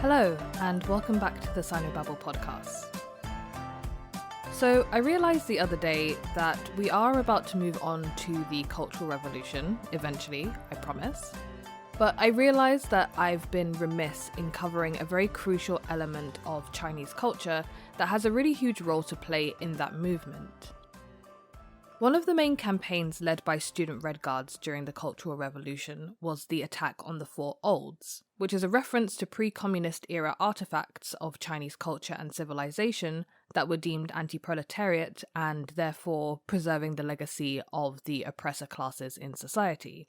Hello, and welcome back to the Sinobabble podcast. So, I realised the other day that we are about to move on to the Cultural Revolution, eventually, I promise. But I realised that I've been remiss in covering a very crucial element of Chinese culture that has a really huge role to play in that movement. One of the main campaigns led by student Red Guards during the Cultural Revolution was the attack on the Four Olds, which is a reference to pre-communist era artifacts of Chinese culture and civilization that were deemed anti-proletariat and therefore preserving the legacy of the oppressor classes in society.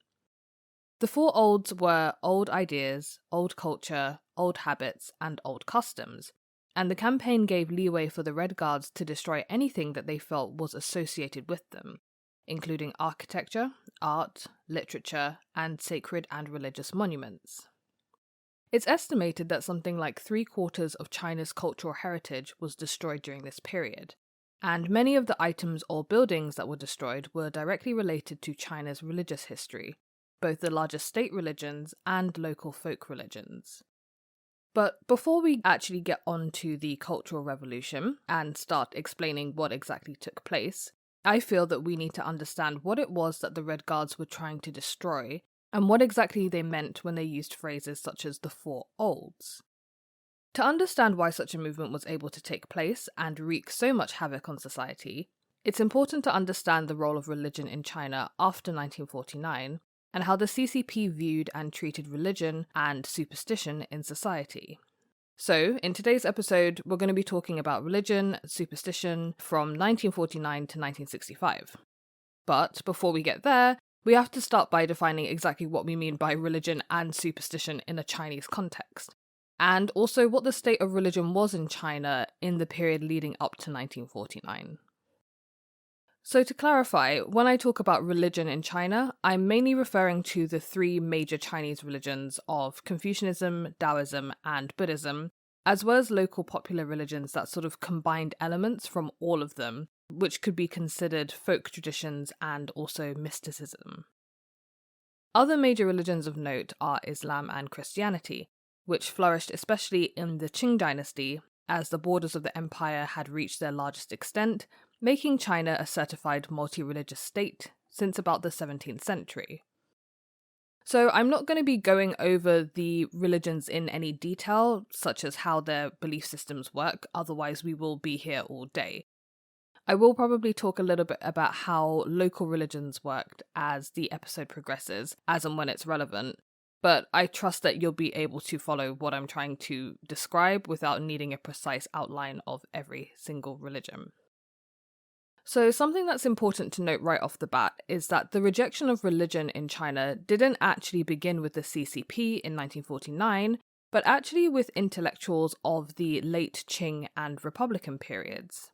The Four Olds were old ideas, old culture, old habits, and old customs, and the campaign gave leeway for the Red Guards to destroy anything that they felt was associated with them, including architecture, art, literature, and sacred and religious monuments. It's estimated that something like 3/4 of China's cultural heritage was destroyed during this period, and many of the items or buildings that were destroyed were directly related to China's religious history, both the largest state religions and local folk religions. But before we actually get on to the Cultural Revolution and start explaining what exactly took place, I feel that we need to understand what it was that the Red Guards were trying to destroy and what exactly they meant when they used phrases such as the Four Olds. To understand why such a movement was able to take place and wreak so much havoc on society, it's important to understand the role of religion in China after 1949 and how the CCP viewed and treated religion and superstition in society. So, in today's episode, we're going to be talking about religion, superstition from 1949 to 1965. But before we get there, we have to start by defining exactly what we mean by religion and superstition in a Chinese context, and also what the state of religion was in China in the period leading up to 1949. So to clarify, when I talk about religion in China, I'm mainly referring to the three major Chinese religions of Confucianism, Daoism, and Buddhism, as well as local popular religions that sort of combined elements from all of them, which could be considered folk traditions and also mysticism. Other major religions of note are Islam and Christianity, which flourished especially in the Qing dynasty as the borders of the empire had reached their largest extent, making China a certified multi-religious state since about the 17th century. So I'm not going to be going over the religions in any detail, such as how their belief systems work, otherwise we will be here all day. I will probably talk a little bit about how local religions worked as the episode progresses, as and when it's relevant, but I trust that you'll be able to follow what I'm trying to describe without needing a precise outline of every single religion. So something that's important to note right off the bat is that the rejection of religion in China didn't actually begin with the CCP in 1949, but actually with intellectuals of the late Qing and Republican periods.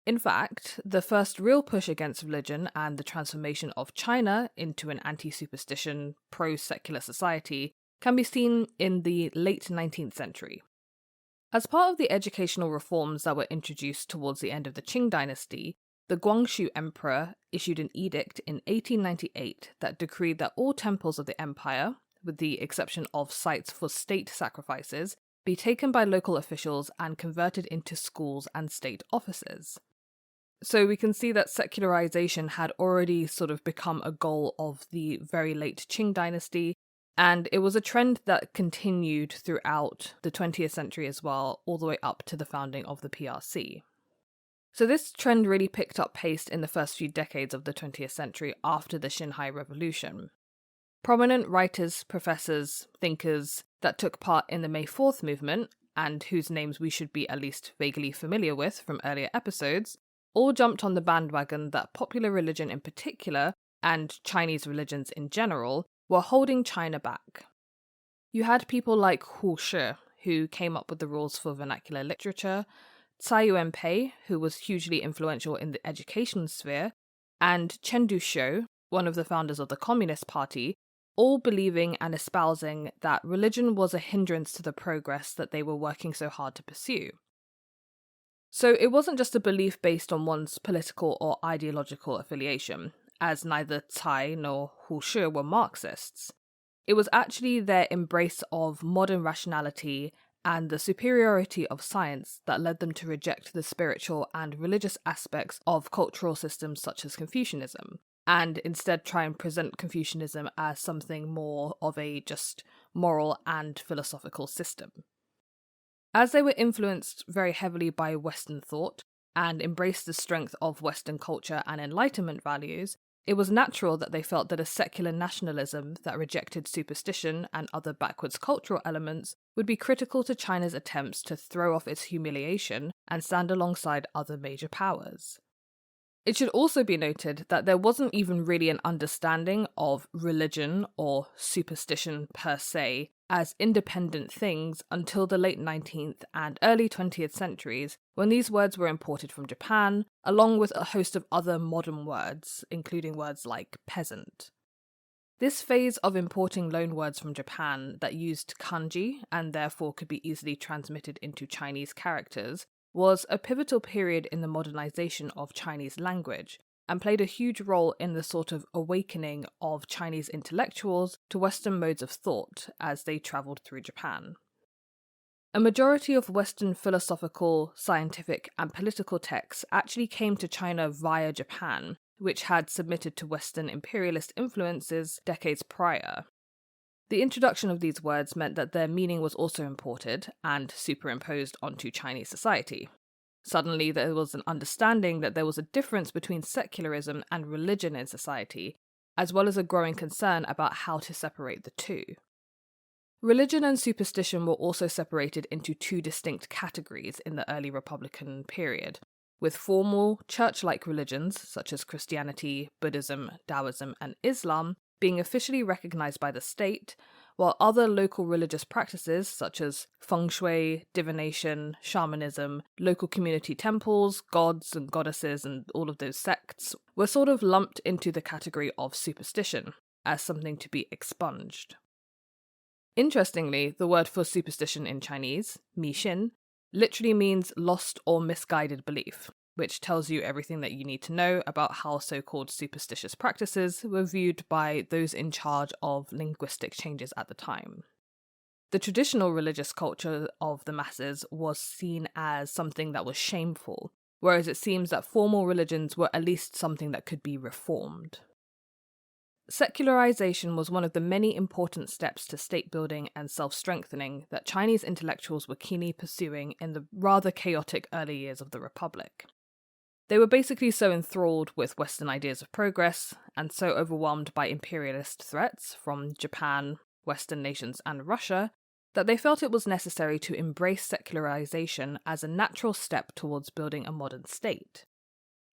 In fact, the first real push against religion and the transformation of China into an anti-superstition, pro-secular society can be seen in the late 19th century. As part of the educational reforms that were introduced towards the end of the Qing dynasty, the Guangxu Emperor issued an edict in 1898 that decreed that all temples of the empire, with the exception of sites for state sacrifices, be taken by local officials and converted into schools and state offices. So we can see that secularization had already sort of become a goal of the very late Qing dynasty, and it was a trend that continued throughout the 20th century as well, all the way up to the founding of the PRC. So this trend really picked up pace in the first few decades of the 20th century after the Xinhai Revolution. Prominent writers, professors, thinkers that took part in the May 4th movement, and whose names we should be at least vaguely familiar with from earlier episodes, all jumped on the bandwagon that popular religion in particular, and Chinese religions in general, were holding China back. You had people like Hu Shi, who came up with the rules for vernacular literature, Tsai Yuan-pei, who was hugely influential in the education sphere, and Chen Duxiu, one of the founders of the Communist Party, all believing and espousing that religion was a hindrance to the progress that they were working so hard to pursue. So it wasn't just a belief based on one's political or ideological affiliation, as neither Tsai nor Hu Shi were Marxists. It was actually their embrace of modern rationality and the superiority of science that led them to reject the spiritual and religious aspects of cultural systems such as Confucianism, and instead try and present Confucianism as something more of a just moral and philosophical system. As they were influenced very heavily by Western thought and embraced the strength of Western culture and Enlightenment values, it was natural that they felt that a secular nationalism that rejected superstition and other backwards cultural elements would be critical to China's attempts to throw off its humiliation and stand alongside other major powers. It should also be noted that there wasn't even really an understanding of religion or superstition per se as independent things until the late 19th and early 20th centuries, when these words were imported from Japan, along with a host of other modern words, including words like peasant. This phase of importing loanwords from Japan that used kanji and therefore could be easily transmitted into Chinese characters was a pivotal period in the modernization of Chinese language, and played a huge role in the sort of awakening of Chinese intellectuals to Western modes of thought as they travelled through Japan. A majority of Western philosophical, scientific, and political texts actually came to China via Japan, which had submitted to Western imperialist influences decades prior. The introduction of these words meant that their meaning was also imported and superimposed onto Chinese society. Suddenly, there was an understanding that there was a difference between secularism and religion in society, as well as a growing concern about how to separate the two. Religion and superstition were also separated into two distinct categories in the early Republican period, with formal, church-like religions such as Christianity, Buddhism, Daoism, and Islam being officially recognized by the state, while other local religious practices such as feng shui, divination, shamanism, local community temples, gods and goddesses and all of those sects were sort of lumped into the category of superstition, as something to be expunged. Interestingly, the word for superstition in Chinese, mixin, literally means lost or misguided belief, which tells you everything that you need to know about how so-called superstitious practices were viewed by those in charge of linguistic changes at the time. The traditional religious culture of the masses was seen as something that was shameful, whereas it seems that formal religions were at least something that could be reformed. Secularization was one of the many important steps to state-building and self-strengthening that Chinese intellectuals were keenly pursuing in the rather chaotic early years of the Republic. They were basically so enthralled with Western ideas of progress, and so overwhelmed by imperialist threats from Japan, Western nations, and Russia, that they felt it was necessary to embrace secularization as a natural step towards building a modern state.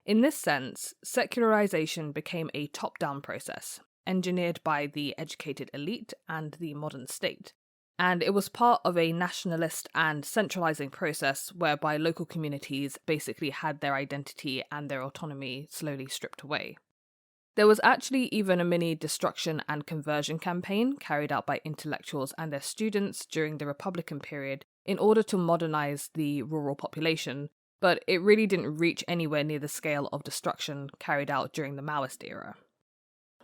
In this sense, secularization became a top-down process, engineered by the educated elite and the modern state, and it was part of a nationalist and centralizing process whereby local communities basically had their identity and their autonomy slowly stripped away. There was actually even a mini destruction and conversion campaign carried out by intellectuals and their students during the Republican period in order to modernize the rural population, but it really didn't reach anywhere near the scale of destruction carried out during the Maoist era.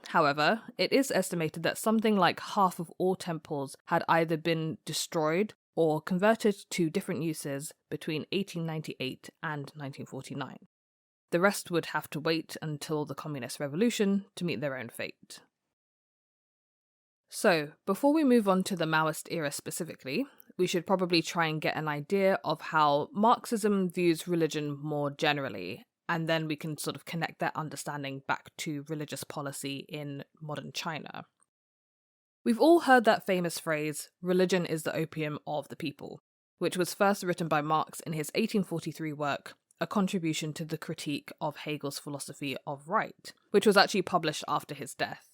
However, it is estimated that something like half of all temples had either been destroyed or converted to different uses between 1898 and 1949. The rest would have to wait until the Communist Revolution to meet their own fate. So, before we move on to the Maoist era specifically, we should probably try and get an idea of how Marxism views religion more generally, and then we can sort of connect that understanding back to religious policy in modern China. We've all heard that famous phrase, religion is the opium of the people, which was first written by Marx in his 1843 work, A Contribution to the Critique of Hegel's Philosophy of Right, which was actually published after his death.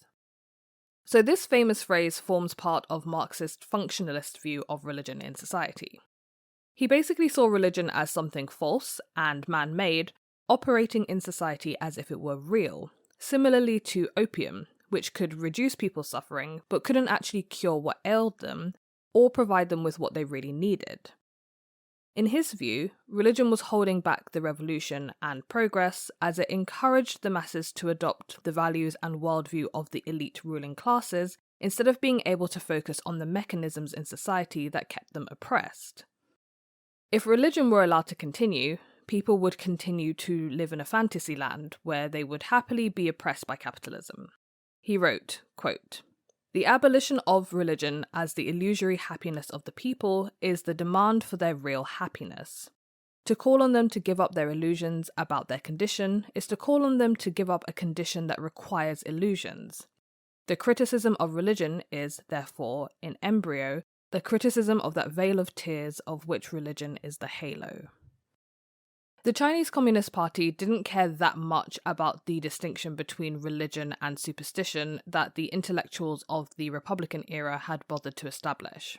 So this famous phrase forms part of Marxist functionalist view of religion in society. He basically saw religion as something false and man-made, operating in society as if it were real, similarly to opium, which could reduce people's suffering but couldn't actually cure what ailed them or provide them with what they really needed. In his view, religion was holding back the revolution and progress as it encouraged the masses to adopt the values and worldview of the elite ruling classes instead of being able to focus on the mechanisms in society that kept them oppressed. If religion were allowed to continue, people would continue to live in a fantasy land where they would happily be oppressed by capitalism. He wrote, quote, "The abolition of religion as the illusory happiness of the people is the demand for their real happiness. To call on them to give up their illusions about their condition is to call on them to give up a condition that requires illusions. The criticism of religion is, therefore, in embryo, the criticism of that veil of tears of which religion is the halo." The Chinese Communist Party didn't care that much about the distinction between religion and superstition that the intellectuals of the Republican era had bothered to establish.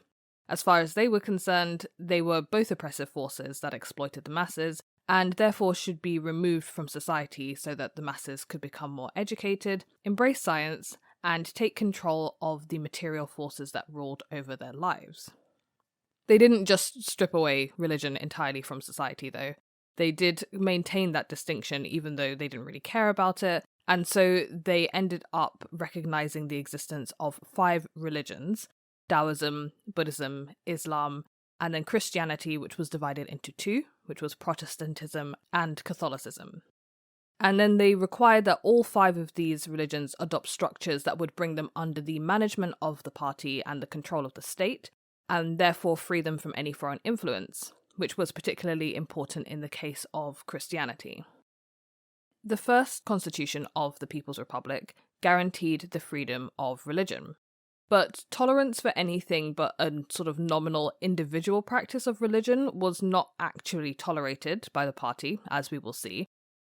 As far as they were concerned, they were both oppressive forces that exploited the masses, and therefore should be removed from society so that the masses could become more educated, embrace science, and take control of the material forces that ruled over their lives. They didn't just strip away religion entirely from society, though. They did maintain that distinction even though they didn't really care about it, and so they ended up recognizing the existence of 5 religions: Daoism, Buddhism, Islam, and then Christianity, which was divided into 2, which was Protestantism and Catholicism. And then they required that all 5 of these religions adopt structures that would bring them under the management of the party and the control of the state, and therefore free them from any foreign influence, which was particularly important in the case of Christianity. The first constitution of the People's Republic guaranteed the freedom of religion, but tolerance for anything but a sort of nominal individual practice of religion was not actually tolerated by the party, as we will see,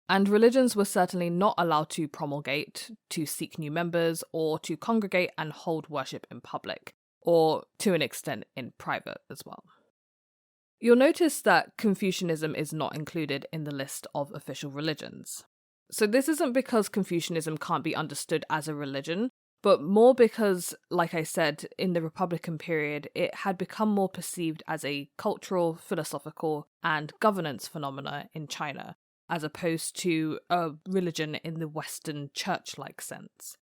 and religions were certainly not allowed to promulgate, to seek new members, or to congregate and hold worship in public, or to an extent in private as well. You'll notice that Confucianism is not included in the list of official religions. So this isn't because Confucianism can't be understood as a religion, but more because, like I said, in the Republican period, it had become more perceived as a cultural, philosophical, and governance phenomena in China, as opposed to a religion in the Western church-like sense.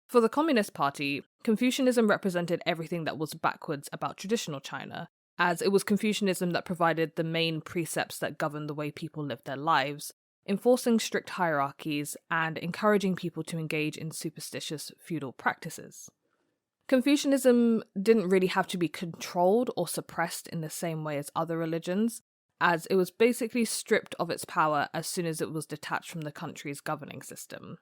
For the Communist Party, Confucianism represented everything that was backwards about traditional China, as it was Confucianism that provided the main precepts that govern the way people live their lives, enforcing strict hierarchies and encouraging people to engage in superstitious feudal practices. Confucianism didn't really have to be controlled or suppressed in the same way as other religions, as it was basically stripped of its power as soon as it was detached from the country's governing system.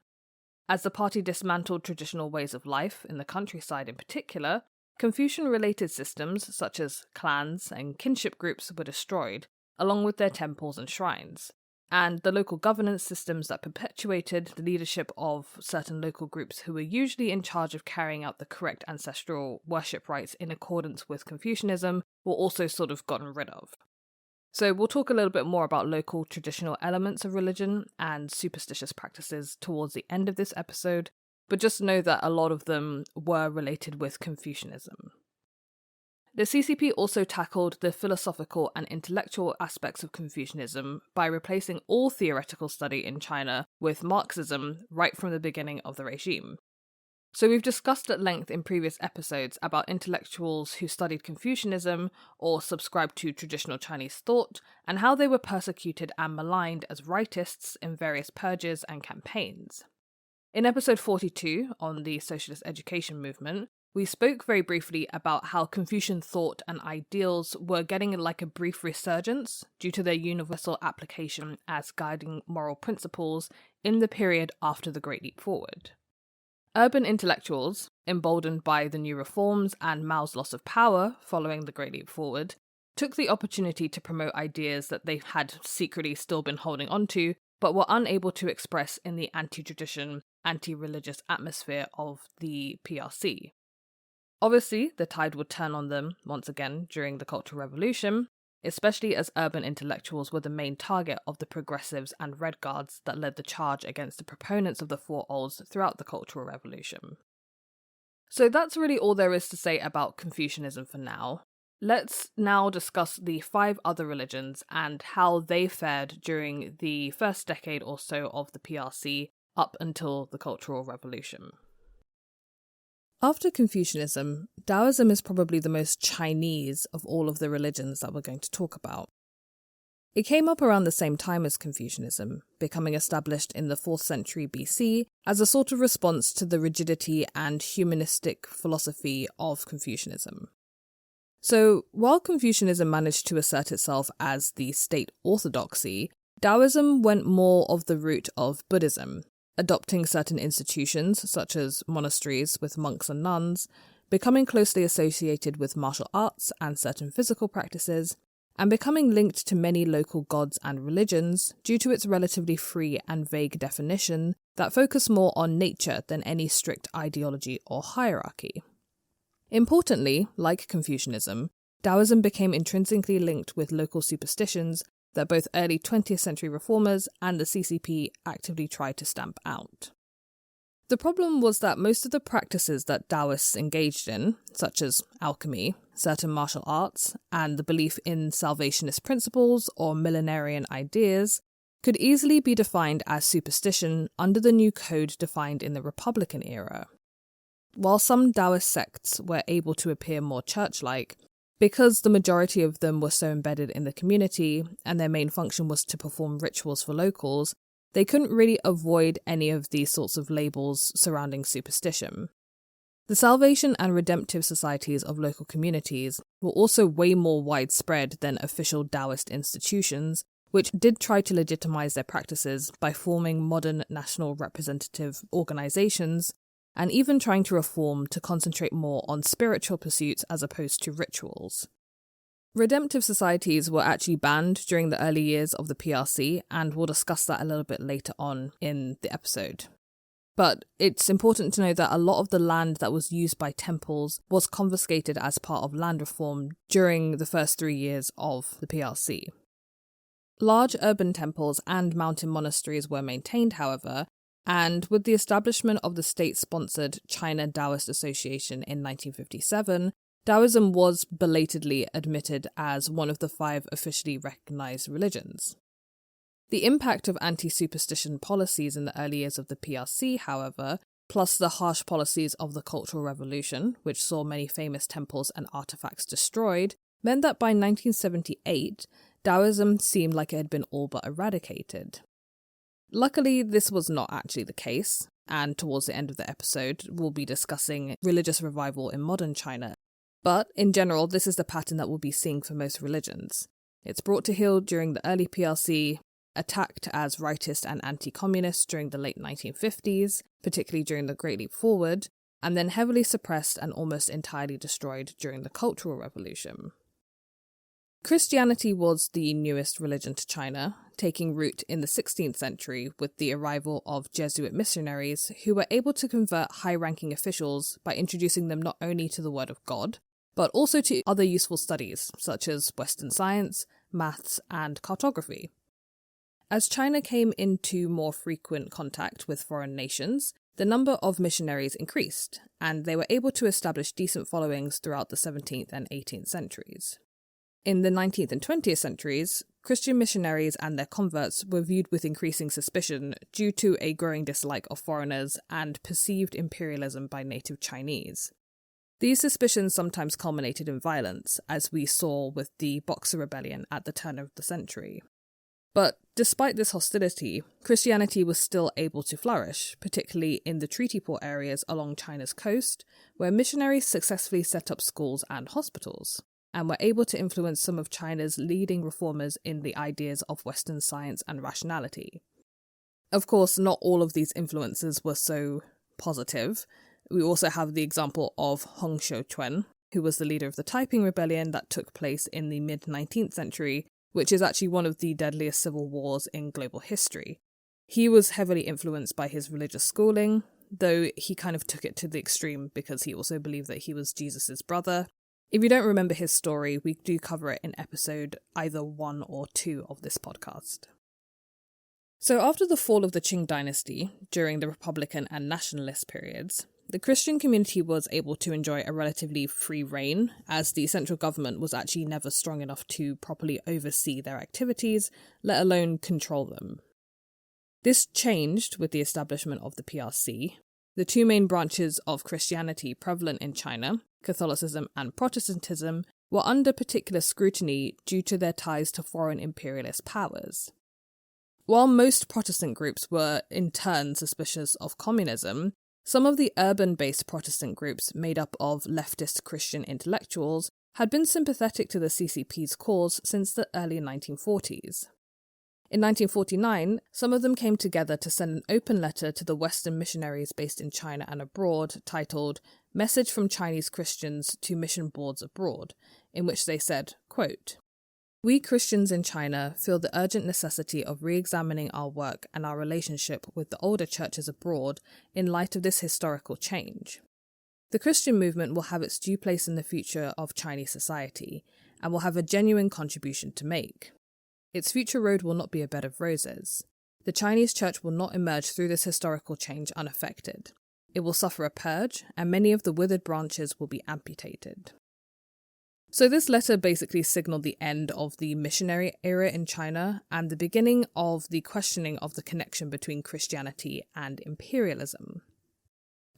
As the party dismantled traditional ways of life, in the countryside in particular, Confucian-related systems, such as clans and kinship groups, were destroyed, along with their temples and shrines, and the local governance systems that perpetuated the leadership of certain local groups who were usually in charge of carrying out the correct ancestral worship rites in accordance with Confucianism were also sort of gotten rid of. So we'll talk a little bit more about local traditional elements of religion and superstitious practices towards the end of this episode, but just know that a lot of them were related with Confucianism. The CCP also tackled the philosophical and intellectual aspects of Confucianism by replacing all theoretical study in China with Marxism right from the beginning of the regime. So we've discussed at length in previous episodes about intellectuals who studied Confucianism or subscribed to traditional Chinese thought, and how they were persecuted and maligned as rightists in various purges and campaigns. In episode 42 on the socialist education movement, we spoke very briefly about how Confucian thought and ideals were getting like a brief resurgence due to their universal application as guiding moral principles in the period after the Great Leap Forward. Urban intellectuals, emboldened by the new reforms and Mao's loss of power following the Great Leap Forward, took the opportunity to promote ideas that they had secretly still been holding onto, but were unable to express in the anti-tradition, anti-religious atmosphere of the PRC. Obviously, the tide would turn on them once again during the Cultural Revolution, especially as urban intellectuals were the main target of the progressives and Red Guards that led the charge against the proponents of the Four Olds throughout the Cultural Revolution. So that's really all there is to say about Confucianism for now. Let's now discuss the 5 other religions and how they fared during the first decade or so of the PRC up until the Cultural Revolution. After Confucianism, Daoism is probably the most Chinese of all of the religions that we're going to talk about. It came up around the same time as Confucianism, becoming established in the 4th century BC as a sort of response to the rigidity and humanistic philosophy of Confucianism. So, while Confucianism managed to assert itself as the state orthodoxy, Daoism went more of the route of Buddhism, adopting certain institutions, such as monasteries with monks and nuns, becoming closely associated with martial arts and certain physical practices, and becoming linked to many local gods and religions due to its relatively free and vague definition that focus more on nature than any strict ideology or hierarchy. Importantly, like Confucianism, Daoism became intrinsically linked with local superstitions that both early 20th century reformers and the CCP actively tried to stamp out. The problem was that most of the practices that Daoists engaged in, such as alchemy, certain martial arts, and the belief in salvationist principles or millenarian ideas, could easily be defined as superstition under the new code defined in the Republican era. While some Daoist sects were able to appear more church-like, because the majority of them were so embedded in the community and their main function was to perform rituals for locals, they couldn't really avoid any of these sorts of labels surrounding superstition. The salvation and redemptive societies of local communities were also way more widespread than official Daoist institutions, which did try to legitimize their practices by forming modern national representative organizations and even trying to reform to concentrate more on spiritual pursuits as opposed to rituals. Redemptive societies were actually banned during the early years of the PRC, and we'll discuss that a little bit later on in the episode. But it's important to know that a lot of the land that was used by temples was confiscated as part of land reform during the first 3 years of the PRC. Large urban temples and mountain monasteries were maintained, however, and with the establishment of the state-sponsored China Daoist Association in 1957, Daoism was belatedly admitted as one of the 5 officially recognized religions. The impact of anti-superstition policies in the early years of the PRC, however, plus the harsh policies of the Cultural Revolution, which saw many famous temples and artifacts destroyed, meant that by 1978, Daoism seemed like it had been all but eradicated. Luckily, this was not actually the case, and towards the end of the episode, we'll be discussing religious revival in modern China. But, in general, this is the pattern that we'll be seeing for most religions. It's brought to heel during the early PRC, attacked as rightist and anti-communist during the late 1950s, particularly during the Great Leap Forward, and then heavily suppressed and almost entirely destroyed during the Cultural Revolution. Christianity was the newest religion to China, taking root in the 16th century with the arrival of Jesuit missionaries who were able to convert high-ranking officials by introducing them not only to the Word of God, but also to other useful studies such as Western science, maths, and cartography. As China came into more frequent contact with foreign nations, the number of missionaries increased, and they were able to establish decent followings throughout the 17th and 18th centuries. In the 19th and 20th centuries, Christian missionaries and their converts were viewed with increasing suspicion due to a growing dislike of foreigners and perceived imperialism by native Chinese. These suspicions sometimes culminated in violence, as we saw with the Boxer Rebellion at the turn of the century. But despite this hostility, Christianity was still able to flourish, particularly in the treaty port areas along China's coast, where missionaries successfully set up schools and hospitals, and were able to influence some of China's leading reformers in the ideas of Western science and rationality. Of course, not all of these influences were so positive. We also have the example of Hong Xiuquan, who was the leader of the Taiping Rebellion that took place in the mid-19th century, which is actually one of the deadliest civil wars in global history. He was heavily influenced by his religious schooling, though he kind of took it to the extreme because he also believed that he was Jesus' brother. If you don't remember his story, we do cover it in episode either 1 or 2 of this podcast. So after the fall of the Qing dynasty, during the Republican and nationalist periods, the Christian community was able to enjoy a relatively free reign, as the central government was actually never strong enough to properly oversee their activities, let alone control them. This changed with the establishment of the PRC. the two main branches of Christianity prevalent in China, Catholicism and Protestantism, were under particular scrutiny due to their ties to foreign imperialist powers. While most Protestant groups were in turn suspicious of communism, some of the urban-based Protestant groups made up of leftist Christian intellectuals had been sympathetic to the CCP's cause since the early 1940s. In 1949, some of them came together to send an open letter to the Western missionaries based in China and abroad titled Message from Chinese Christians to Mission Boards Abroad, in which they said, quote, "We Christians in China feel the urgent necessity of re-examining our work and our relationship with the older churches abroad in light of this historical change. The Christian movement will have its due place in the future of Chinese society and will have a genuine contribution to make. Its future road will not be a bed of roses. The Chinese church will not emerge through this historical change unaffected. It will suffer a purge, and many of the withered branches will be amputated." So this letter basically signalled the end of the missionary era in China and the beginning of the questioning of the connection between Christianity and imperialism.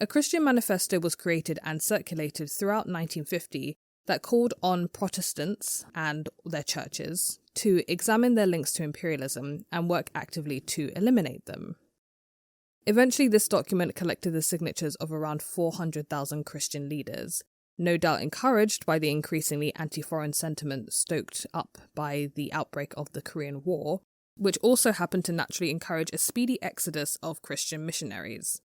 A Christian manifesto was created and circulated throughout 1950 that called on Protestants and their churches to examine their links to imperialism and work actively to eliminate them. Eventually, this document collected the signatures of around 400,000 Christian leaders, no doubt encouraged by the increasingly anti-foreign sentiment stoked up by the outbreak of the Korean War, which also happened to naturally encourage a speedy exodus of Christian missionaries.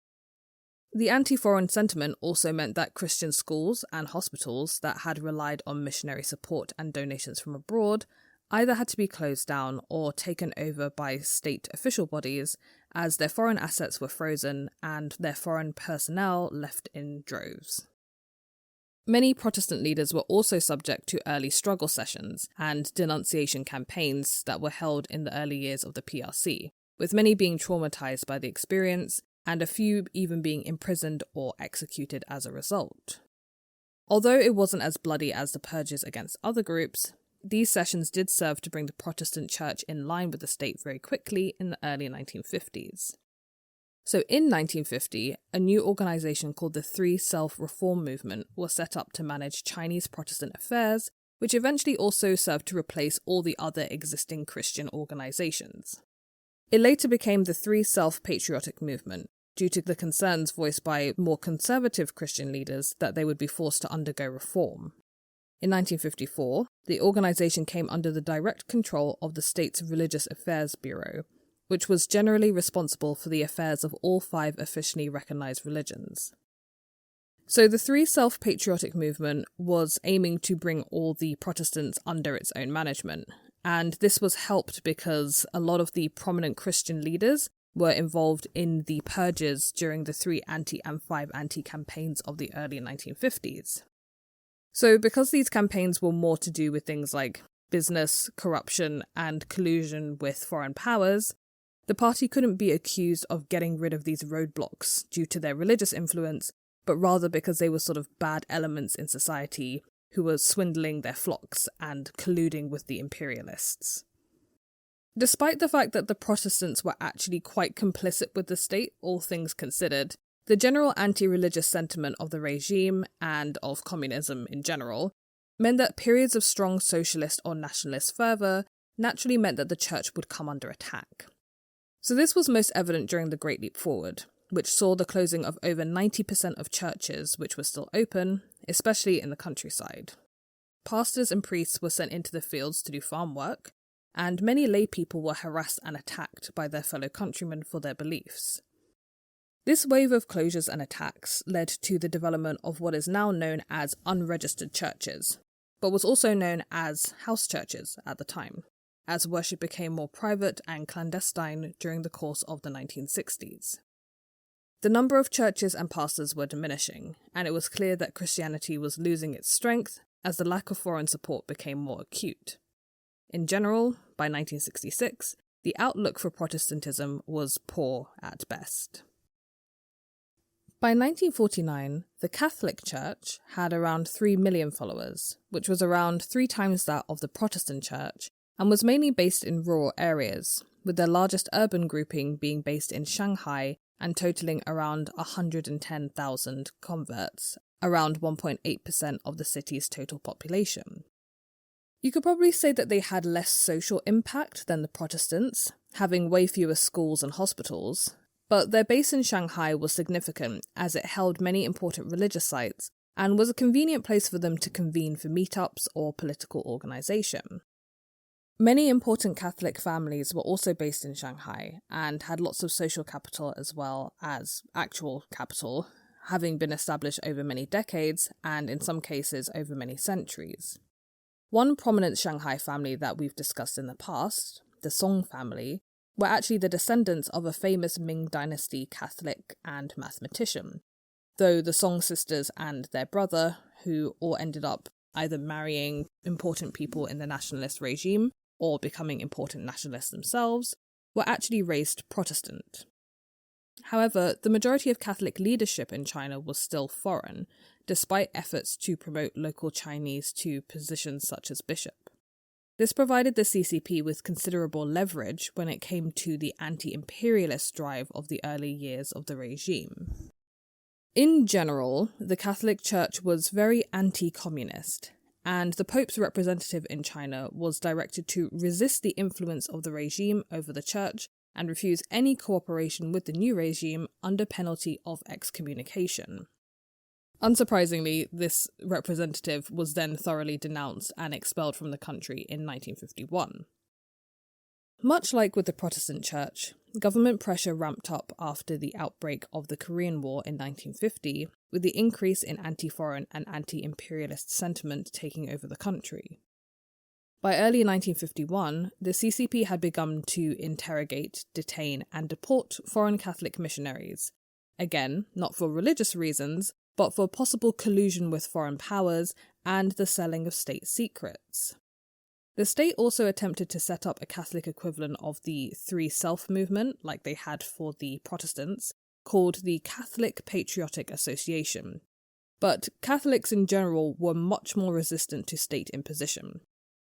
The anti-foreign sentiment also meant that Christian schools and hospitals that had relied on missionary support and donations from abroad either had to be closed down or taken over by state official bodies, as their foreign assets were frozen and their foreign personnel left in droves. Many Protestant leaders were also subject to early struggle sessions and denunciation campaigns that were held in the early years of the PRC, with many being traumatized by the experience and a few even being imprisoned or executed as a result. Although it wasn't as bloody as the purges against other groups, these sessions did serve to bring the Protestant church in line with the state very quickly in the early 1950s. So in 1950, a new organisation called the Three Self-Reform Movement was set up to manage Chinese Protestant affairs, which eventually also served to replace all the other existing Christian organisations. It later became the Three Self-Patriotic Movement, due to the concerns voiced by more conservative Christian leaders that they would be forced to undergo reform. In 1954, the organisation came under the direct control of the state's Religious Affairs Bureau, which was generally responsible for the affairs of all 5 officially recognised religions. So the Three Self-Patriotic Movement was aiming to bring all the Protestants under its own management, and this was helped because a lot of the prominent Christian leaders were involved in the purges during the 3 anti and 5 anti campaigns of the early 1950s. So because these campaigns were more to do with things like business, corruption, and collusion with foreign powers, the party couldn't be accused of getting rid of these roadblocks due to their religious influence, but rather because they were sort of bad elements in society who were swindling their flocks and colluding with the imperialists. Despite the fact that the Protestants were actually quite complicit with the state, all things considered, the general anti-religious sentiment of the regime and of communism in general meant that periods of strong socialist or nationalist fervour naturally meant that the church would come under attack. So this was most evident during the Great Leap Forward, which saw the closing of over 90% of churches which were still open, especially in the countryside. Pastors and priests were sent into the fields to do farm work, and many lay people were harassed and attacked by their fellow countrymen for their beliefs. This wave of closures and attacks led to the development of what is now known as unregistered churches, but was also known as house churches at the time, as worship became more private and clandestine during the course of the 1960s. The number of churches and pastors were diminishing, and it was clear that Christianity was losing its strength as the lack of foreign support became more acute. In general, by 1966, the outlook for Protestantism was poor at best. By 1949, the Catholic Church had around 3 million followers, which was around 3 times that of the Protestant Church, and was mainly based in rural areas, with their largest urban grouping being based in Shanghai and totaling around 110,000 converts, around 1.8% of the city's total population. You could probably say that they had less social impact than the Protestants, having way fewer schools and hospitals, but their base in Shanghai was significant as it held many important religious sites and was a convenient place for them to convene for meetups or political organisation. Many important Catholic families were also based in Shanghai and had lots of social capital as well as actual capital, having been established over many decades and in some cases over many centuries. One prominent Shanghai family that we've discussed in the past, the Song family, were actually the descendants of a famous Ming Dynasty Catholic and mathematician, though the Song sisters and their brother, who all ended up either marrying important people in the nationalist regime or becoming important nationalists themselves, were actually raised Protestant. However, the majority of Catholic leadership in China was still foreign, despite efforts to promote local Chinese to positions such as bishop. This provided the CCP with considerable leverage when it came to the anti-imperialist drive of the early years of the regime. In general, the Catholic Church was very anti-communist, and the Pope's representative in China was directed to resist the influence of the regime over the Church and refuse any cooperation with the new regime under penalty of excommunication. Unsurprisingly, this representative was then thoroughly denounced and expelled from the country in 1951. Much like with the Protestant Church, government pressure ramped up after the outbreak of the Korean War in 1950, with the increase in anti-foreign and anti-imperialist sentiment taking over the country. By early 1951, the CCP had begun to interrogate, detain, and deport foreign Catholic missionaries, again, not for religious reasons, but for possible collusion with foreign powers and the selling of state secrets. The state also attempted to set up a Catholic equivalent of the Three Self movement, like they had for the Protestants, called the Catholic Patriotic Association. But Catholics in general were much more resistant to state imposition.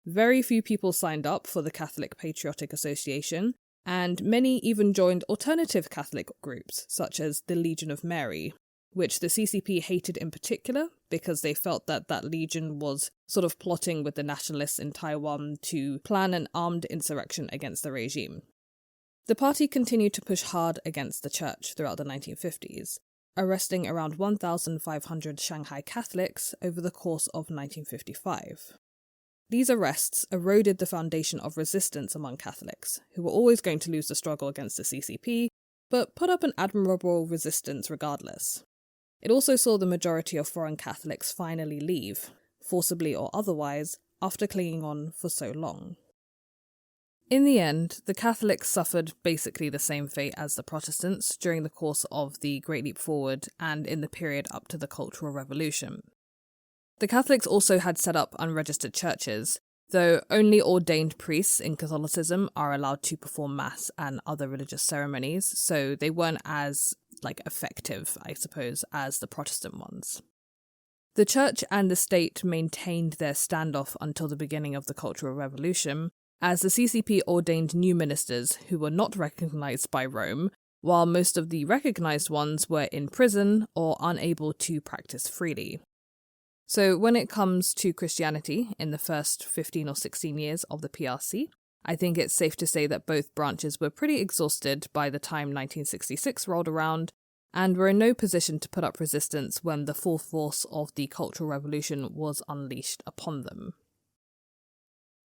Very few people signed up for the Catholic Patriotic Association, and many even joined alternative Catholic groups, such as the Legion of Mary, which the CCP hated in particular because they felt that that legion was sort of plotting with the nationalists in Taiwan to plan an armed insurrection against the regime. The party continued to push hard against the church throughout the 1950s, arresting around 1,500 Shanghai Catholics over the course of 1955. These arrests eroded the foundation of resistance among Catholics, who were always going to lose the struggle against the CCP, but put up an admirable resistance regardless. It also saw the majority of foreign Catholics finally leave, forcibly or otherwise, after clinging on for so long. In the end, the Catholics suffered basically the same fate as the Protestants during the course of the Great Leap Forward and in the period up to the Cultural Revolution. The Catholics also had set up unregistered churches, though only ordained priests in Catholicism are allowed to perform Mass and other religious ceremonies, so they weren't as effective, I suppose, as the Protestant ones. The Church and the state maintained their standoff until the beginning of the Cultural Revolution, as the CCP ordained new ministers who were not recognised by Rome, while most of the recognised ones were in prison or unable to practice freely. So when it comes to Christianity in the first 15 or 16 years of the PRC, I think it's safe to say that both branches were pretty exhausted by the time 1966 rolled around, and were in no position to put up resistance when the full force of the Cultural Revolution was unleashed upon them.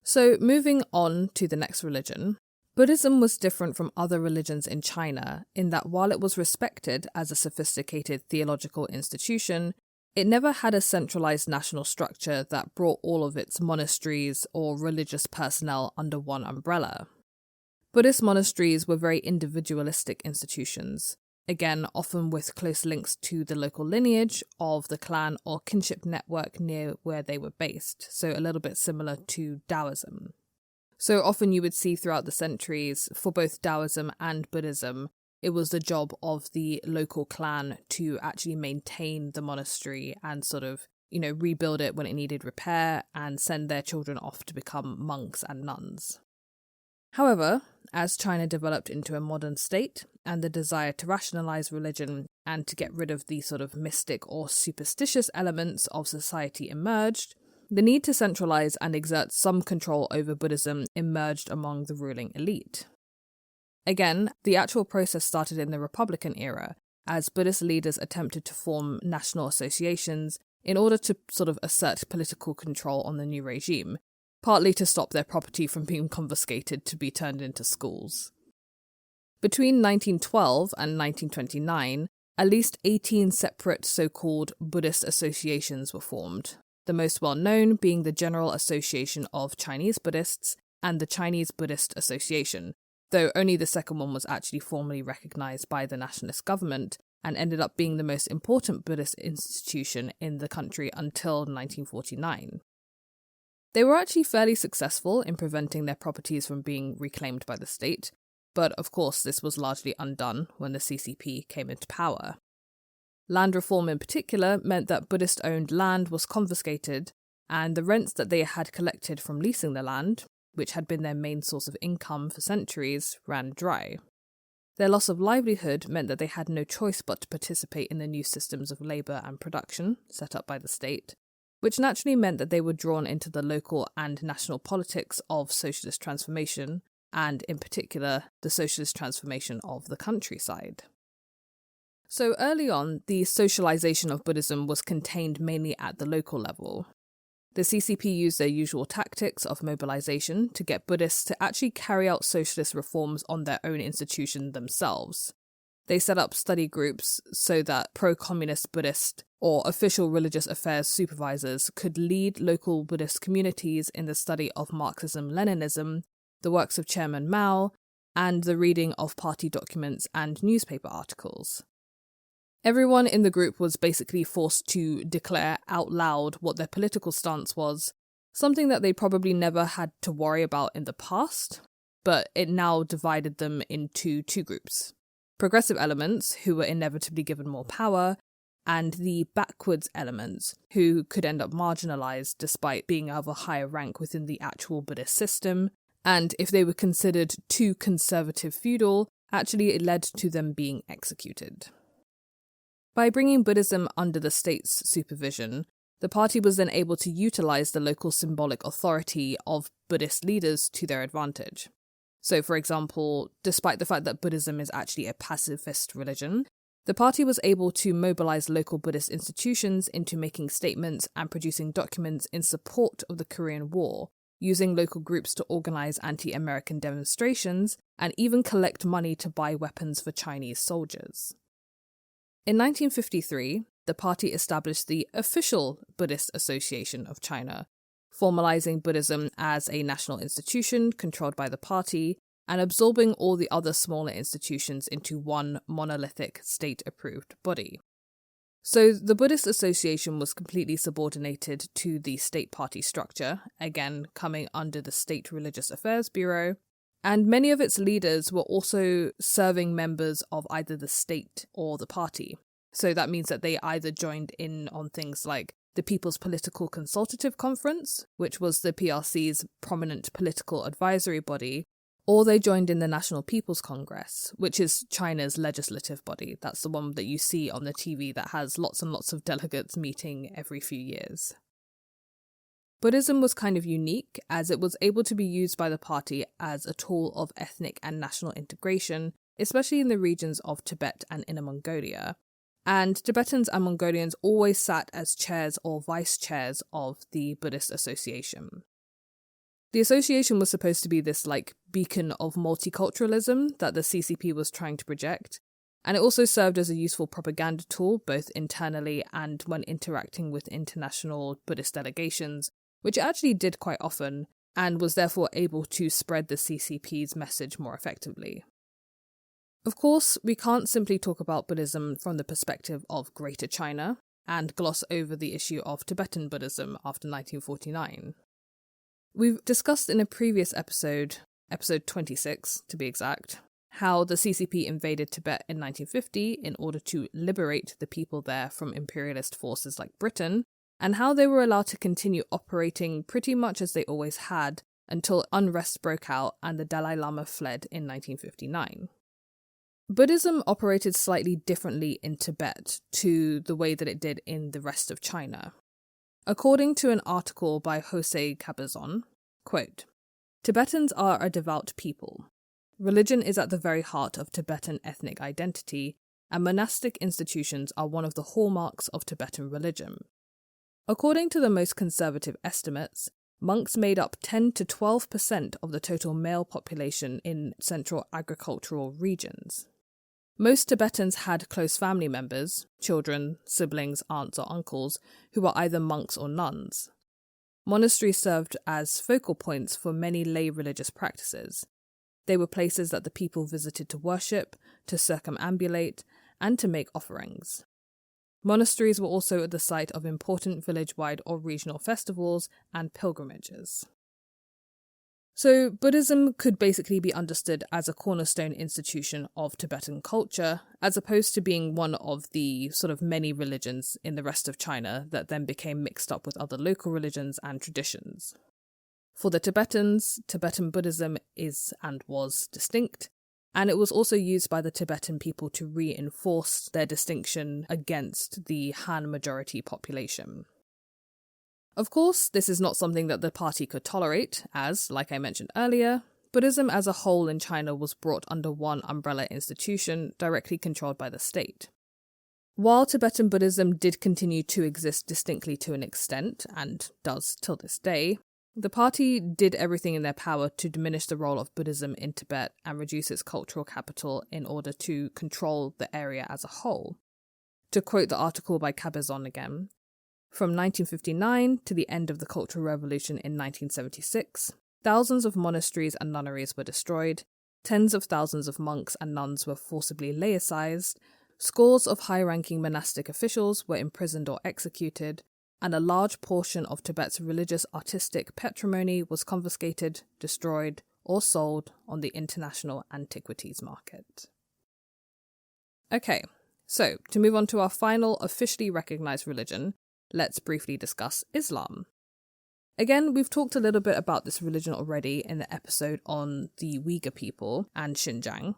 So moving on to the next religion, Buddhism was different from other religions in China in that while it was respected as a sophisticated theological institution, it never had a centralized national structure that brought all of its monasteries or religious personnel under one umbrella. Buddhist monasteries were very individualistic institutions, again often with close links to the local lineage of the clan or kinship network near where they were based, so a little bit similar to Daoism. So often you would see throughout the centuries, for both Daoism and Buddhism, it was the job of the local clan to actually maintain the monastery and rebuild it when it needed repair and send their children off to become monks and nuns. However, as China developed into a modern state and the desire to rationalize religion and to get rid of the sort of mystic or superstitious elements of society emerged, the need to centralize and exert some control over Buddhism emerged among the ruling elite. Again, the actual process started in the Republican era, as Buddhist leaders attempted to form national associations in order to sort of assert political control on the new regime, partly to stop their property from being confiscated to be turned into schools. Between 1912 and 1929, at least 18 separate so-called Buddhist associations were formed, the most well-known being the General Association of Chinese Buddhists and the Chinese Buddhist Association, though only the second one was actually formally recognized by the nationalist government and ended up being the most important Buddhist institution in the country until 1949. They were actually fairly successful in preventing their properties from being reclaimed by the state, but of course this was largely undone when the CCP came into power. Land reform in particular meant that Buddhist-owned land was confiscated, and the rents that they had collected from leasing the land, which had been their main source of income for centuries, ran dry. Their loss of livelihood meant that they had no choice but to participate in the new systems of labour and production set up by the state, which naturally meant that they were drawn into the local and national politics of socialist transformation, and in particular, the socialist transformation of the countryside. So early on, the socialization of Buddhism was contained mainly at the local level. The CCP used their usual tactics of mobilization to get Buddhists to actually carry out socialist reforms on their own institution themselves. They set up study groups so that pro-communist Buddhist or official religious affairs supervisors could lead local Buddhist communities in the study of Marxism-Leninism, the works of Chairman Mao, and the reading of party documents and newspaper articles. Everyone in the group was basically forced to declare out loud what their political stance was, something that they probably never had to worry about in the past, but it now divided them into two groups. Progressive elements, who were inevitably given more power, and the backwards elements, who could end up marginalized despite being of a higher rank within the actual Buddhist system, and if they were considered too conservative feudal, actually it led to them being executed. By bringing Buddhism under the state's supervision, the party was then able to utilize the local symbolic authority of Buddhist leaders to their advantage. So, for example, despite the fact that Buddhism is actually a pacifist religion, the party was able to mobilize local Buddhist institutions into making statements and producing documents in support of the Korean War, using local groups to organize anti-American demonstrations and even collect money to buy weapons for Chinese soldiers. In 1953, the party established the official Buddhist Association of China, formalizing Buddhism as a national institution controlled by the party and absorbing all the other smaller institutions into one monolithic state-approved body. So the Buddhist Association was completely subordinated to the state party structure, again coming under the State Religious Affairs Bureau, and many of its leaders were also serving members of either the state or the party. So that means that they either joined in on things like the People's Political Consultative Conference, which was the PRC's prominent political advisory body, or they joined in the National People's Congress, which is China's legislative body. That's the one that you see on the TV that has lots and lots of delegates meeting every few years. Buddhism was kind of unique as it was able to be used by the party as a tool of ethnic and national integration, especially in the regions of Tibet and Inner Mongolia. And Tibetans and Mongolians always sat as chairs or vice chairs of the Buddhist Association. The association was supposed to be this beacon of multiculturalism that the CCP was trying to project, and it also served as a useful propaganda tool both internally and when interacting with international Buddhist delegations, which it actually did quite often, and was therefore able to spread the CCP's message more effectively. Of course, we can't simply talk about Buddhism from the perspective of Greater China and gloss over the issue of Tibetan Buddhism after 1949. We've discussed in a previous episode 26 to be exact, how the CCP invaded Tibet in 1950 in order to liberate the people there from imperialist forces like Britain, and how they were allowed to continue operating pretty much as they always had, until unrest broke out and the Dalai Lama fled in 1959. Buddhism operated slightly differently in Tibet to the way that it did in the rest of China. According to an article by Jose Cabezon, quote, "Tibetans are a devout people. Religion is at the very heart of Tibetan ethnic identity, and monastic institutions are one of the hallmarks of Tibetan religion. According to the most conservative estimates, monks made up 10 to 12% of the total male population in central agricultural regions. Most Tibetans had close family members, children, siblings, aunts or uncles, who were either monks or nuns. Monasteries served as focal points for many lay religious practices. They were places that the people visited to worship, to circumambulate, and to make offerings. Monasteries were also at the site of important village-wide or regional festivals and pilgrimages." So Buddhism could basically be understood as a cornerstone institution of Tibetan culture, as opposed to being one of the sort of many religions in the rest of China that then became mixed up with other local religions and traditions. For the Tibetans, Tibetan Buddhism is and was distinct, and it was also used by the Tibetan people to reinforce their distinction against the Han majority population. Of course, this is not something that the party could tolerate, as, like I mentioned earlier, Buddhism as a whole in China was brought under one umbrella institution directly controlled by the state. While Tibetan Buddhism did continue to exist distinctly to an extent, and does till this day, the party did everything in their power to diminish the role of Buddhism in Tibet and reduce its cultural capital in order to control the area as a whole. To quote the article by Cabezon again, "From 1959 to the end of the Cultural Revolution in 1976, thousands of monasteries and nunneries were destroyed, tens of thousands of monks and nuns were forcibly laicized, scores of high-ranking monastic officials were imprisoned or executed, and a large portion of Tibet's religious artistic patrimony was confiscated, destroyed, or sold on the international antiquities market." Okay, so to move on to our final officially recognized religion, let's briefly discuss Islam. Again, we've talked a little bit about this religion already in the episode on the Uyghur people and Xinjiang,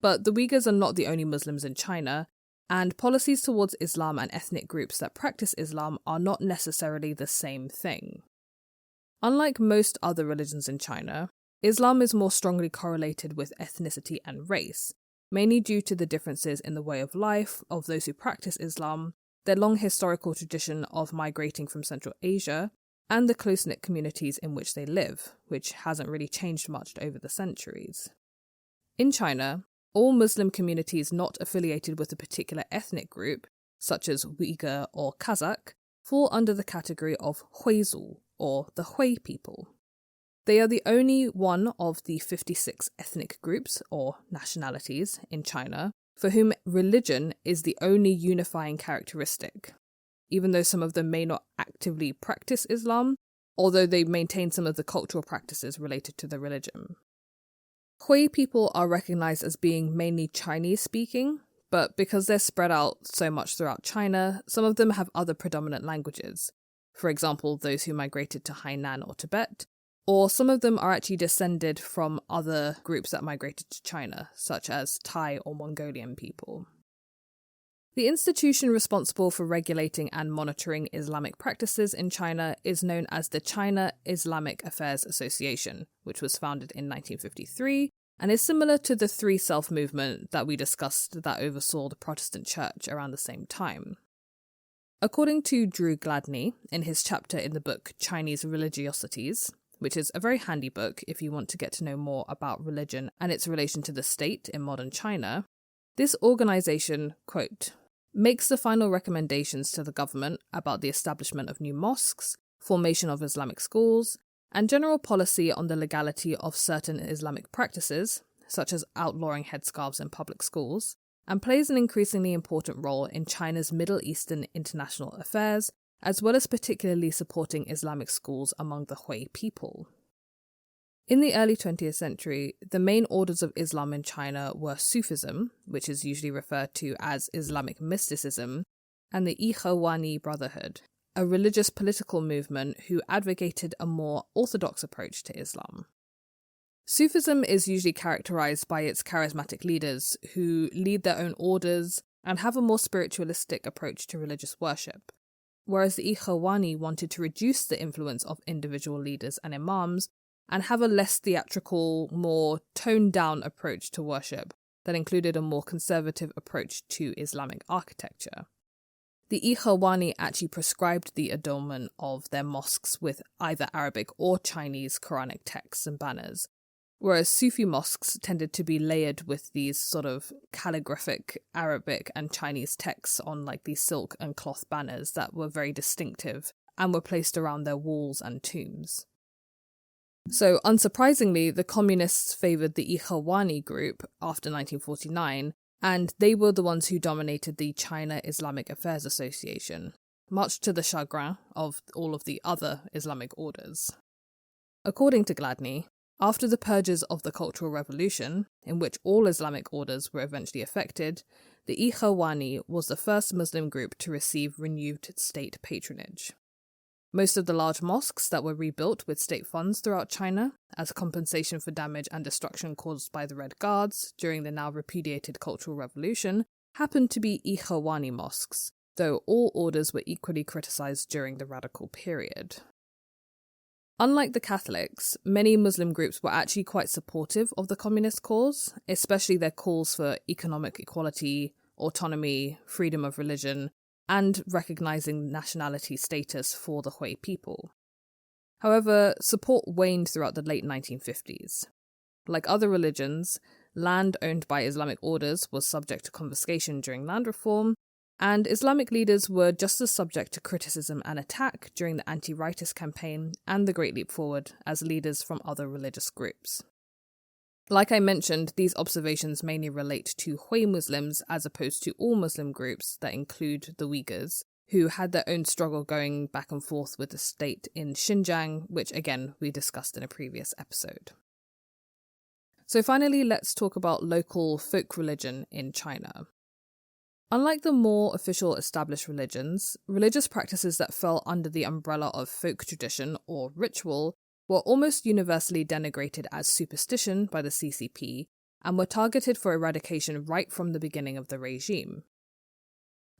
but the Uyghurs are not the only Muslims in China, and policies towards Islam and ethnic groups that practice Islam are not necessarily the same thing. Unlike most other religions in China, Islam is more strongly correlated with ethnicity and race, mainly due to the differences in the way of life of those who practice Islam, their long historical tradition of migrating from Central Asia, and the close-knit communities in which they live, which hasn't really changed much over the centuries. In China, all Muslim communities not affiliated with a particular ethnic group, such as Uyghur or Kazakh, fall under the category of Huizhu, or the Hui people. They are the only one of the 56 ethnic groups, or nationalities, in China, for whom religion is the only unifying characteristic, even though some of them may not actively practice Islam, although they maintain some of the cultural practices related to the religion. Hui people are recognized as being mainly Chinese-speaking, but because they're spread out so much throughout China, some of them have other predominant languages. For example, those who migrated to Hainan or Tibet, or some of them are actually descended from other groups that migrated to China, such as Thai or Mongolian people. The institution responsible for regulating and monitoring Islamic practices in China is known as the China Islamic Affairs Association, which was founded in 1953 and is similar to the Three Self movement that we discussed that oversaw the Protestant Church around the same time. According to Drew Gladney, in his chapter in the book Chinese Religiosities, which is a very handy book if you want to get to know more about religion and its relation to the state in modern China, this organization, quote, makes the final recommendations to the government about the establishment of new mosques, formation of Islamic schools, and general policy on the legality of certain Islamic practices, such as outlawing headscarves in public schools, and plays an increasingly important role in China's Middle Eastern international affairs, as well as particularly supporting Islamic schools among the Hui people. In the early 20th century, the main orders of Islam in China were Sufism, which is usually referred to as Islamic mysticism, and the Ikhwani Brotherhood, a religious political movement who advocated a more orthodox approach to Islam. Sufism is usually characterized by its charismatic leaders who lead their own orders and have a more spiritualistic approach to religious worship, whereas the Ikhwani wanted to reduce the influence of individual leaders and imams and have a less theatrical, more toned-down approach to worship that included a more conservative approach to Islamic architecture. The Ikhwani actually prescribed the adornment of their mosques with either Arabic or Chinese Quranic texts and banners, whereas Sufi mosques tended to be layered with these sort of calligraphic Arabic and Chinese texts on like these silk and cloth banners that were very distinctive and were placed around their walls and tombs. So, unsurprisingly, the communists favoured the Ikhwani group after 1949, and they were the ones who dominated the China Islamic Affairs Association, much to the chagrin of all of the other Islamic orders. According to Gladney, after the purges of the Cultural Revolution, in which all Islamic orders were eventually affected, the Ikhwani was the first Muslim group to receive renewed state patronage. Most of the large mosques that were rebuilt with state funds throughout China as compensation for damage and destruction caused by the Red Guards during the now repudiated Cultural Revolution happened to be Ikhwani mosques, though all orders were equally criticised during the radical period. Unlike the Catholics, many Muslim groups were actually quite supportive of the communist cause, especially their calls for economic equality, autonomy, freedom of religion, and recognising nationality status for the Hui people. However, support waned throughout the late 1950s. Like other religions, land owned by Islamic orders was subject to confiscation during land reform, and Islamic leaders were just as subject to criticism and attack during the anti-rightist campaign and the Great Leap Forward as leaders from other religious groups. Like I mentioned, these observations mainly relate to Hui Muslims as opposed to all Muslim groups that include the Uyghurs, who had their own struggle going back and forth with the state in Xinjiang, which again we discussed in a previous episode. So finally, let's talk about local folk religion in China. Unlike the more official established religions, religious practices that fell under the umbrella of folk tradition or ritual were almost universally denigrated as superstition by the CCP and were targeted for eradication right from the beginning of the regime.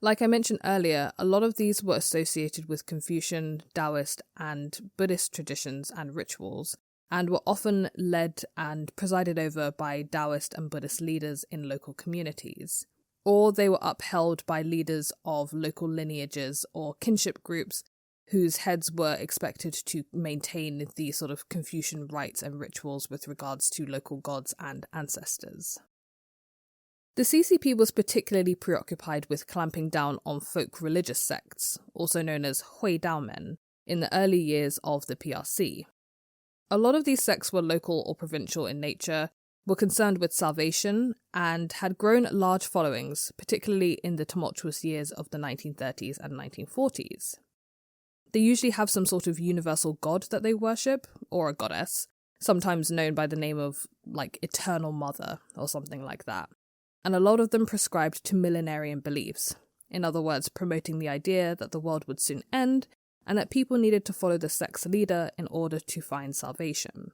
Like I mentioned earlier, a lot of these were associated with Confucian, Daoist, and Buddhist traditions and rituals, and were often led and presided over by Daoist and Buddhist leaders in local communities, or they were upheld by leaders of local lineages or kinship groups whose heads were expected to maintain the sort of Confucian rites and rituals with regards to local gods and ancestors. The CCP was particularly preoccupied with clamping down on folk religious sects, also known as Hui Daomen, in the early years of the PRC. A lot of these sects were local or provincial in nature, were concerned with salvation, and had grown large followings, particularly in the tumultuous years of the 1930s and 1940s. They usually have some sort of universal god that they worship, or a goddess, sometimes known by the name of, like, Eternal Mother, or something like that. And a lot of them prescribed to millenarian beliefs, in other words, promoting the idea that the world would soon end, and that people needed to follow the sect's leader in order to find salvation.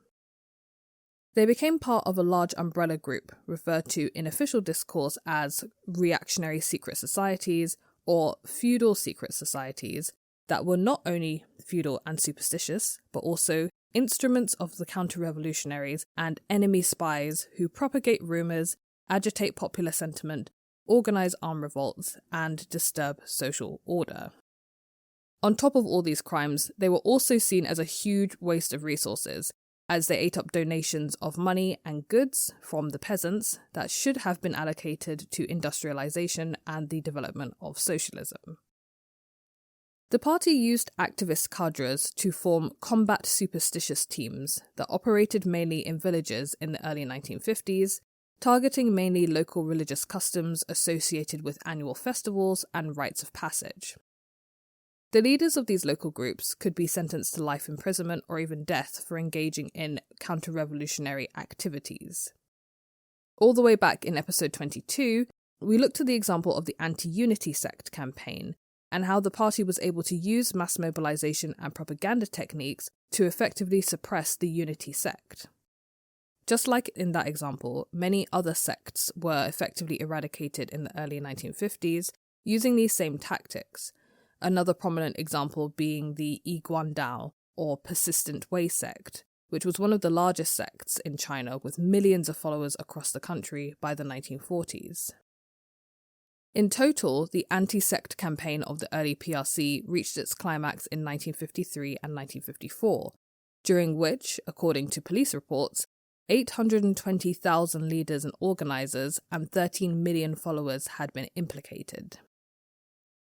They became part of a large umbrella group referred to in official discourse as reactionary secret societies, or feudal secret societies, that were not only feudal and superstitious, but also instruments of the counter-revolutionaries and enemy spies who propagate rumours, agitate popular sentiment, organise armed revolts, and disturb social order. On top of all these crimes, they were also seen as a huge waste of resources, as they ate up donations of money and goods from the peasants that should have been allocated to industrialisation and the development of socialism. The party used activist cadres to form combat superstitious teams that operated mainly in villages in the early 1950s, targeting mainly local religious customs associated with annual festivals and rites of passage. The leaders of these local groups could be sentenced to life imprisonment or even death for engaging in counter-revolutionary activities. All the way back in episode 22, we looked at the example of the anti-unity sect campaign, and how the party was able to use mass mobilization and propaganda techniques to effectively suppress the unity sect. Just like in that example, many other sects were effectively eradicated in the early 1950s using these same tactics, another prominent example being the Yiguandao, or Persistent Way sect, which was one of the largest sects in China with millions of followers across the country by the 1940s. In total, the anti-sect campaign of the early PRC reached its climax in 1953 and 1954, during which, according to police reports, 820,000 leaders and organisers and 13 million followers had been implicated.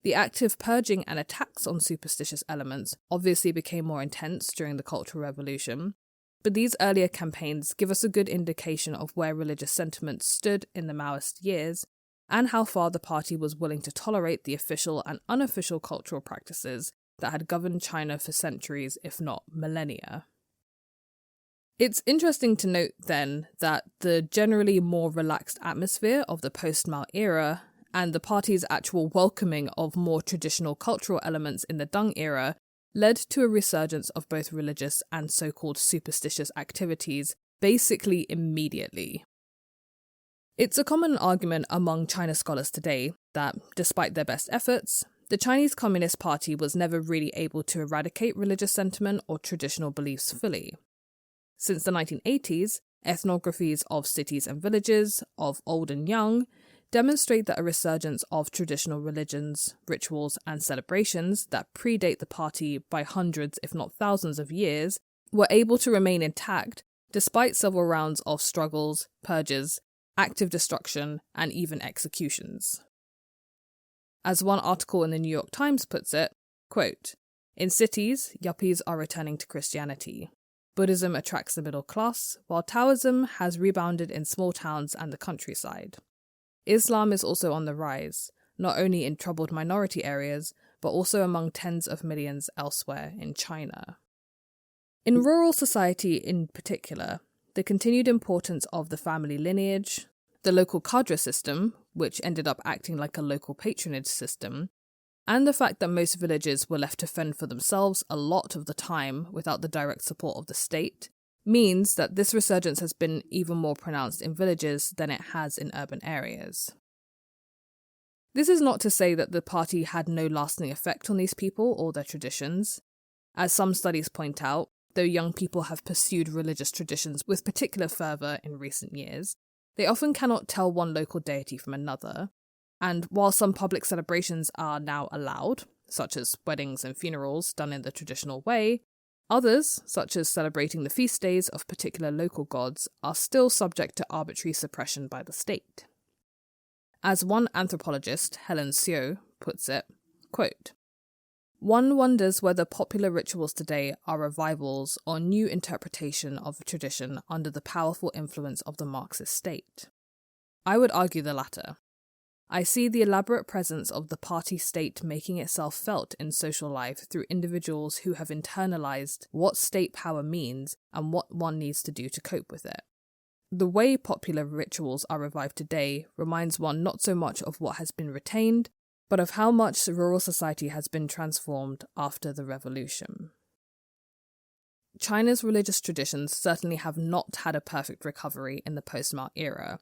The active purging and attacks on superstitious elements obviously became more intense during the Cultural Revolution, but these earlier campaigns give us a good indication of where religious sentiments stood in the Maoist years and how far the party was willing to tolerate the official and unofficial cultural practices that had governed China for centuries, if not millennia. It's interesting to note then that the generally more relaxed atmosphere of the post-Mao era and the party's actual welcoming of more traditional cultural elements in the Deng era led to a resurgence of both religious and so-called superstitious activities basically immediately. It's a common argument among China scholars today that, despite their best efforts, the Chinese Communist Party was never really able to eradicate religious sentiment or traditional beliefs fully. Since the 1980s, ethnographies of cities and villages, of old and young, demonstrate that a resurgence of traditional religions, rituals, and celebrations that predate the party by hundreds, if not thousands of years, were able to remain intact despite several rounds of struggles, purges, active destruction, and even executions. As one article in the New York Times puts it, quote, "In cities, yuppies are returning to Christianity. Buddhism attracts the middle class, while Taoism has rebounded in small towns and the countryside. Islam is also on the rise, not only in troubled minority areas, but also among tens of millions elsewhere in China." In rural society in particular, the continued importance of the family lineage, the local cadre system, which ended up acting like a local patronage system, and the fact that most villages were left to fend for themselves a lot of the time without the direct support of the state, means that this resurgence has been even more pronounced in villages than it has in urban areas. This is not to say that the party had no lasting effect on these people or their traditions. As some studies point out, though young people have pursued religious traditions with particular fervour in recent years, they often cannot tell one local deity from another, and while some public celebrations are now allowed, such as weddings and funerals done in the traditional way, others, such as celebrating the feast days of particular local gods, are still subject to arbitrary suppression by the state. As one anthropologist, Helen Seo, puts it, quote, "One wonders whether popular rituals today are revivals or new interpretation of a tradition under the powerful influence of the Marxist state. I would argue the latter. I see the elaborate presence of the party state making itself felt in social life through individuals who have internalized what state power means and what one needs to do to cope with it. The way popular rituals are revived today reminds one not so much of what has been retained, but of how much rural society has been transformed after the revolution." China's religious traditions certainly have not had a perfect recovery in the post-Mao era,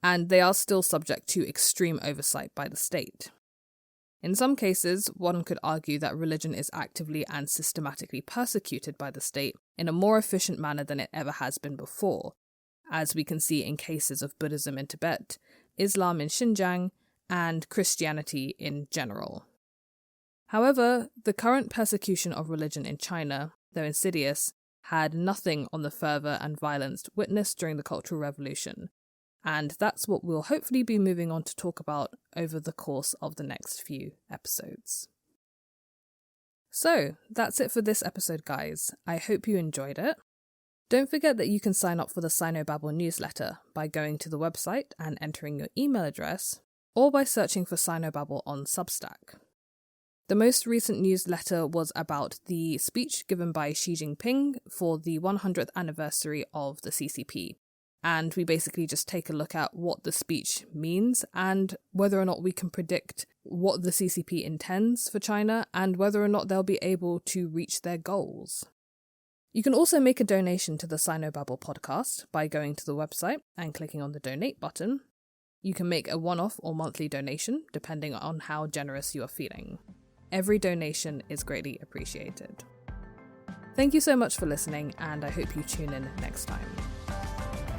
and they are still subject to extreme oversight by the state. In some cases, one could argue that religion is actively and systematically persecuted by the state in a more efficient manner than it ever has been before, as we can see in cases of Buddhism in Tibet, Islam in Xinjiang, and Christianity in general. However, the current persecution of religion in China, though insidious, had nothing on the fervour and violence witnessed during the Cultural Revolution, and that's what we'll hopefully be moving on to talk about over the course of the next few episodes. So, that's it for this episode, guys. I hope you enjoyed it. Don't forget that you can sign up for the Sinobabble newsletter by going to the website and entering your email address, or by searching for Sinobabble on Substack. The most recent newsletter was about the speech given by Xi Jinping for the 100th anniversary of the CCP, and we basically just take a look at what the speech means and whether or not we can predict what the CCP intends for China, and whether or not they'll be able to reach their goals. You can also make a donation to the Sinobabble podcast by going to the website and clicking on the donate button. You can make a one-off or monthly donation, depending on how generous you are feeling. Every donation is greatly appreciated. Thank you so much for listening, and I hope you tune in next time.